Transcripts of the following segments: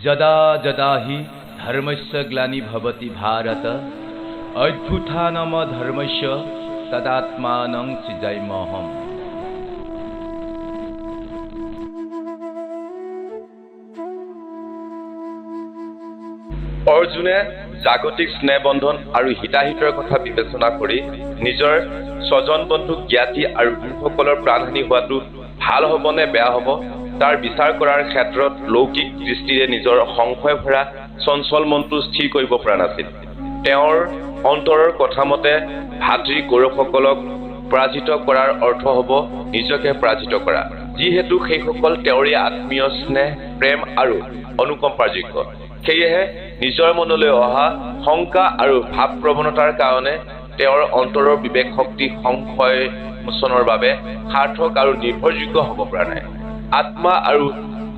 যদা যদা হি ধৰ্মস্য গ্লানি ভবতি ভাৰত অভ্যুত্থানম ধৰ্মস্য তদাত্মানং সৃজাম্যহম। অৰ্জুনে জাগতিক স্নেহবন্ধন আৰু হিতাহিতৰ কথা বিবেচনা কৰি নিজৰ স্বজন বন্ধু জ্ঞাতি আৰু লোকসকলৰ প্ৰাণহানি হোৱাটো ভাল হ'ব নে বেয়া হ'ব তাৰ বিচাৰ কৰাৰ ক্ষেত্ৰত লৌকিক দৃষ্টিৰে নিজৰ সংশয় ভৰা চঞ্চল মনটো স্থিৰ কৰিব পৰা নাছিল। তেওঁৰ অন্তৰৰ কথা মতে ভাতৃ কৌৰৱসকলক পৰাজিত কৰাৰ অৰ্থ হ'ব নিজকে পৰাজিত কৰা, যিহেতু সেইসকল তেওঁৰে আত্মীয় স্নেহ প্ৰেম আৰু অনুকম্পাৰ যোগ্য। সেয়েহে নিজৰ মনলৈ অহা শংকা আৰু ভাৱ প্ৰৱণতাৰ কাৰণে তেওঁৰ অন্তৰৰ বিবেক শক্তি সংশয় মোচনৰ বাবে সাৰ্থক আৰু নিৰ্ভৰযোগ্য হ'ব পৰা নাই। আত্মা আৰু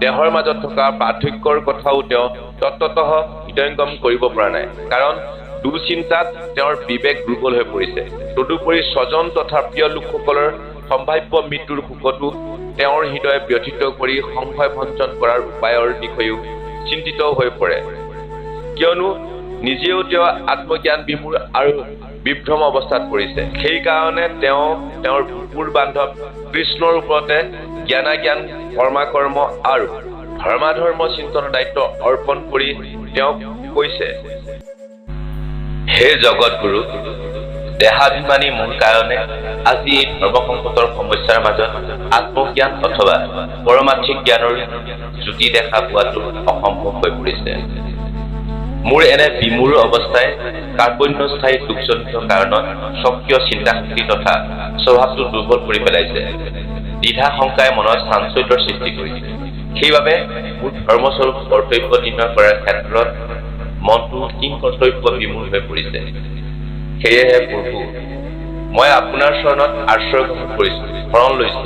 দেহৰ মাজত থকা পাৰ্থক্যৰ কথাও তেওঁ তত্ত্বতঃ হৃদয়ংগম কৰিব পৰা নাই, কাৰণ দুচিন্তাত তেওঁৰ বিবেক দুৰ্বল হৈ পৰিছে। তদুপৰি স্বজন তথা প্ৰিয় লোকসকলৰ সম্ভাৱ্য মৃত্যুৰ শোকতো তেওঁৰ হৃদয় ব্যথিত কৰি সংশয় ভঞ্জন কৰাৰ উপায়ৰ বিষয়েও চিন্তিত হৈ পৰে, কিয়নো নিজেও তেওঁ আত্মজ্ঞান বিমূঢ় আৰু বিভ্ৰম অৱস্থাত পৰিছে। সেইকাৰণে তেওঁ তেওঁৰ বুকুৰ বান্ধৱ কৃষ্ণৰ ওপৰতে জ্ঞানাজ্ঞান কৰ্মাকৰ্ম আৰু ধৰ্মাধৰ্ম চিন্তনৰ দায়িত্ব অৰ্পণ কৰি তেওঁক কৈছে, হে জগতগুৰু, দেহাভিমানী মোৰ কাৰণে আজি এই ধৰ্মসংকটৰ সমস্যাৰ মাজত আত্মজ্ঞান অথবা পৰমাৰ্থিক জ্ঞানৰ জ্যোতি দেখা পোৱাটো অসম্ভৱ হৈ পৰিছে। মোৰ এনে বিমূঢ় অৱস্থাই কাৰ্পণ্যস্থায়ী দুখজনিত কাৰণত স্বকীয় চিন্তাশক্তি তথা স্বভাৱটো দুৰ্বল কৰি পেলাইছে। দ্বিধা শংকাই মনত চাঞ্চল্যৰ সৃষ্টি কৰিছে। সেইবাবে মোৰ ধৰ্মস্বৰূপ কৰ্তব্য নিৰ্ণয় কৰাৰ ক্ষেত্ৰত মনটো কিং কৰ্তব্য বিমূঢ় হৈ পৰিছে। সেয়েহে প্ৰভু, মই আপোনাৰ চৰণত আশ্ৰয় গ্ৰহণ কৰিছো, শৰণ লৈছো,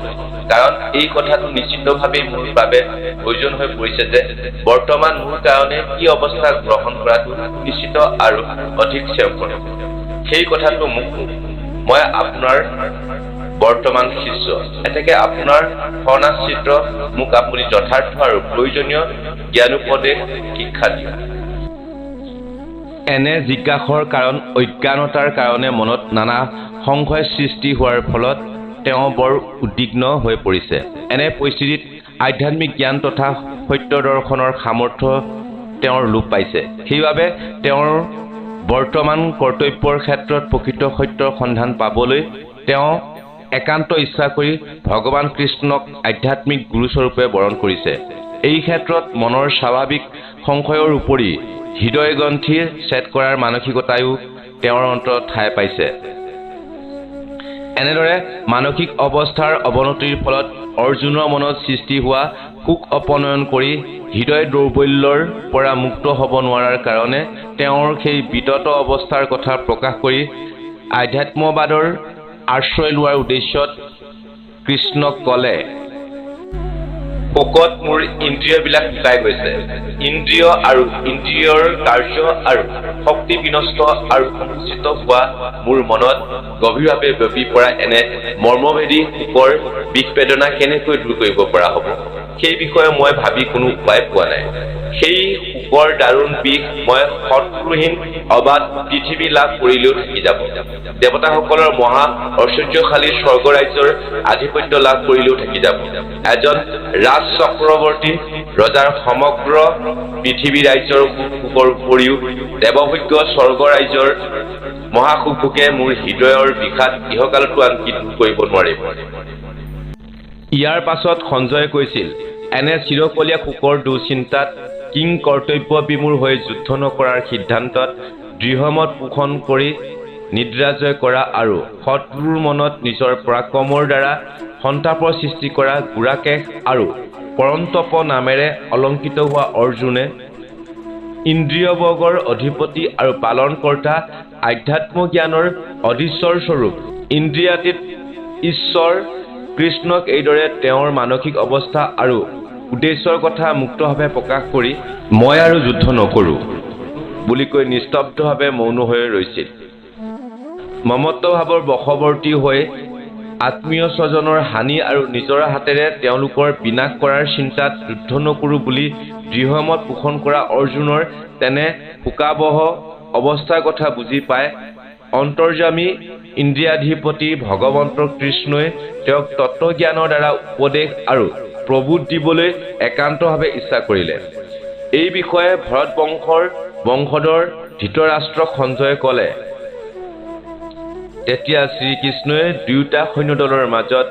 কাৰণ এই কথাটো নিশ্চিতভাৱেই মোৰ বাবে প্ৰয়োজন হৈ পৰিছে যে বৰ্তমান মোৰ কাৰণে কি অৱস্থা গ্ৰহণ কৰাটো নিশ্চিত আৰু অধিক শ্ৰেয়কৰ। সেই কথাটো মোক মই আপোনাৰ বৰ্তমান শিষ্য, এতেকে আপোনাৰ শৰণাশ্ৰিত মোক আপুনি যথাৰ্থ আৰু প্ৰয়োজনীয় জ্ঞানোপদেশ শিক্ষা দিয়ে। এনে জিজ্ঞাসাৰ কাৰণ অজ্ঞানতাৰ কাৰণে মনত নানা সংশয় সৃষ্টি হোৱাৰ ফলত তেওঁ বৰ উদ্বিগ্ন হৈ পৰিছে। এনে পৰিস্থিতিত আধ্যাত্মিক জ্ঞান তথা সত্য দৰ্শনৰ সামৰ্থ্য তেওঁৰ লোপ পাইছে। সেইবাবে তেওঁৰ বৰ্তমান কৰ্তব্যৰ ক্ষেত্ৰত প্ৰকৃত সত্যৰ সন্ধান পাবলৈ তেওঁ একান্ত ইচ্ছা কৰি ভগৱান কৃষ্ণক আধ্যাত্মিক গুৰুস্বৰূপে বৰণ কৰিছে। এই ক্ষেত্ৰত মনৰ স্বাভাৱিক সংশয়ৰ উপৰি হৃদয় গ্ৰন্থি ছেদ কৰাৰ মানসিকতায়ো তেওঁৰ অন্তৰত ঠাই পাইছে। এনেদৰে মানসিক অৱস্থাৰ অৱনতিৰ ফলত অৰ্জুনৰ মনত সৃষ্টি হোৱা শোক অপনয়ন কৰি হৃদয় দৌৰ্বল্যৰ পৰা মুক্ত হ'ব নোৱাৰাৰ কাৰণে তেওঁৰ সেই বিতত অৱস্থাৰ কথা প্ৰকাশ কৰি আধ্যাত্মবাদৰ আশ্ৰয় লোৱাৰ উদ্দেশ্যত কৃষ্ণক ক'লে, শোকত মোৰ ইন্দ্ৰিয়বিলাক শুকাই গৈছে। ইন্দ্ৰিয় আৰু ইন্দ্ৰিয়ৰ কাৰ্য আৰু শক্তি বিনষ্ট আৰু সংকুচিত হোৱা মোৰ মনত গভীৰভাৱে ব্যাপি পৰা এনে মৰ্মভেদী শোকৰ বিষ বেদনা কেনেকৈ দূৰ কৰিব পৰা হ'ব, সেই বিষয়ে মই ভাবি কোনো উপায় পোৱা নাই। সেই শোকৰ দাৰুণ বিষ মই শত্ৰুহীন অবাধ পৃথিৱী লাভ কৰিলেও থাকি যাব। দেৱতাসকলৰ মহা ঐশ্বৰ্যশালী স্বৰ্গ ৰাজ্যৰ আধিপত্য লাভ কৰিলেও থাকি যাব। এজন ৰাজ চক্ৰৱৰ্তী ৰজাৰ সমগ্ৰ পৃথিৱী ৰাজ্যৰ সুখৰ উপৰিও দেৱভোগ্য স্বৰ্গ ৰাজ্যৰ মহাসুখভোগে মোৰ হৃদয়ৰ বিষাদ ইহকালতো আনকি দূৰ কৰিব নোৱাৰিব। ইয়াৰ পাছত সঞ্জয়ে কৈছিল, এনে চিৰকলীয়া শোকৰ দুচিন্তাত কিং কৰ্তব্য বিমূঢ় হৈ যুদ্ধ নকৰাৰ সিদ্ধান্তত দৃঢ়মত পোষণ কৰি নিদ্ৰাজয় কৰা আৰু শত্ৰুৰ মনত নিজৰ পৰাক্ৰমৰ দ্বাৰা সন্তাপৰ সৃষ্টি কৰা গুড়াকেশ আৰু পৰন্তপ নামেৰে অলংকিত হোৱা অৰ্জুনে ইন্দ্ৰিয়বৰ্গৰ অধিপতি আৰু পালনকৰ্তা আধ্যাত্মজ্ঞানৰ অধীশ্বৰ স্বৰূপ ইন্দ্ৰিয়াতীত ঈশ্বৰ কৃষ্ণক এইদৰে তেওঁৰ মানসিক অৱস্থা আৰু উদ্দেশ্যৰ কথা মুক্তভাৱে প্ৰকাশ কৰি মই আৰু যুদ্ধ নকৰোঁ বুলি কৈ নিস্তব্ধভাৱে মৌন হৈ ৰৈছিল। মমত্বভাৱৰ বশৱৰ্তী হৈ আত্মীয় স্বজনৰ হানি আৰু নিজৰ হাতেৰে তেওঁলোকৰ বিনাশ কৰাৰ চিন্তাত যুদ্ধ নকৰোঁ বুলি দৃঢ়মত পোষণ কৰা অৰ্জুনৰ তেনে শোকাবহ অৱস্থাৰ কথা বুজি পাই অন্তৰ্যামী ইন্দ্ৰিয়াধিপতি ভগৱন্ত কৃষ্ণই তেওঁক তত্ত্বজ্ঞানৰ দ্বাৰা উপদেশ আৰু প্ৰবোধ দিবলৈ একান্তভাৱে ইচ্ছা কৰিলে। এই বিষয়ে ভৰত বংশধৰ ধৃতৰাষ্ট্ৰক সঞ্জয়ে ক'লে। তেতিয়া শ্ৰীকৃষ্ণই দুয়োটা সৈন্যদলৰ মাজত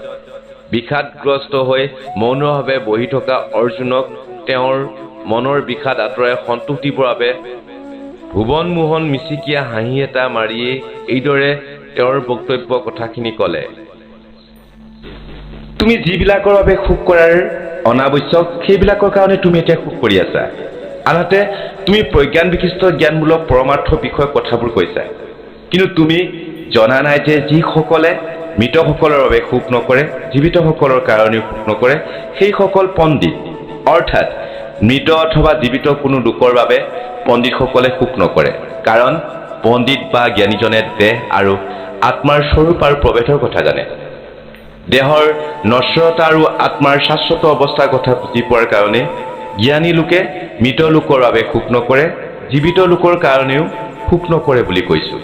বিষাদগ্ৰস্ত হৈ মৌনভাৱে বহি থকা অৰ্জুনক তেওঁৰ মনৰ বিষাদ আঁতৰাই সন্তোষ দিবৰ বাবে ভুৱন মোহন মিচিকীয়া হাঁহি এটা মাৰিয়েই এইদৰে তেওঁৰ বক্তব্য কথাখিনি ক'লে। তুমি যিবিলাকৰ বাবে সুখ কৰাৰ অনাৱশ্যক সেইবিলাকৰ কাৰণে তুমি এতিয়া সুখ কৰি আছা। আনহাতে তুমি প্ৰজ্ঞান বিশিষ্ট জ্ঞানমূলক পৰমাৰ্থ বিষয়ক কথাবোৰ কৈছা। কিন্তু তুমি জনা নাই যে যিসকলে মৃতসকলৰ বাবে সুখ নকৰে, জীৱিতসকলৰ কাৰণেও সুখ নকৰে, সেইসকল পণ্ডিত। অৰ্থাৎ মৃত অথবা জীৱিত কোনো লোকৰ বাবে পণ্ডিতসকলে সুখ নকৰে। কাৰণ পণ্ডিত বা জ্ঞানীজনে দেহ আৰু আত্মাৰ স্বৰূপ আৰু প্ৰভেদৰ কথা জানে। দেহৰ নশ্বৰতা আৰু আত্মাৰ শাশ্বত অৱস্থাৰ কথা বুজি পোৱাৰ কাৰণে জ্ঞানী লোকে মৃত লোকৰ বাবে সুখ নকৰে, জীৱিত লোকৰ কাৰণেও সুখ নকৰে বুলি কৈছোঁ।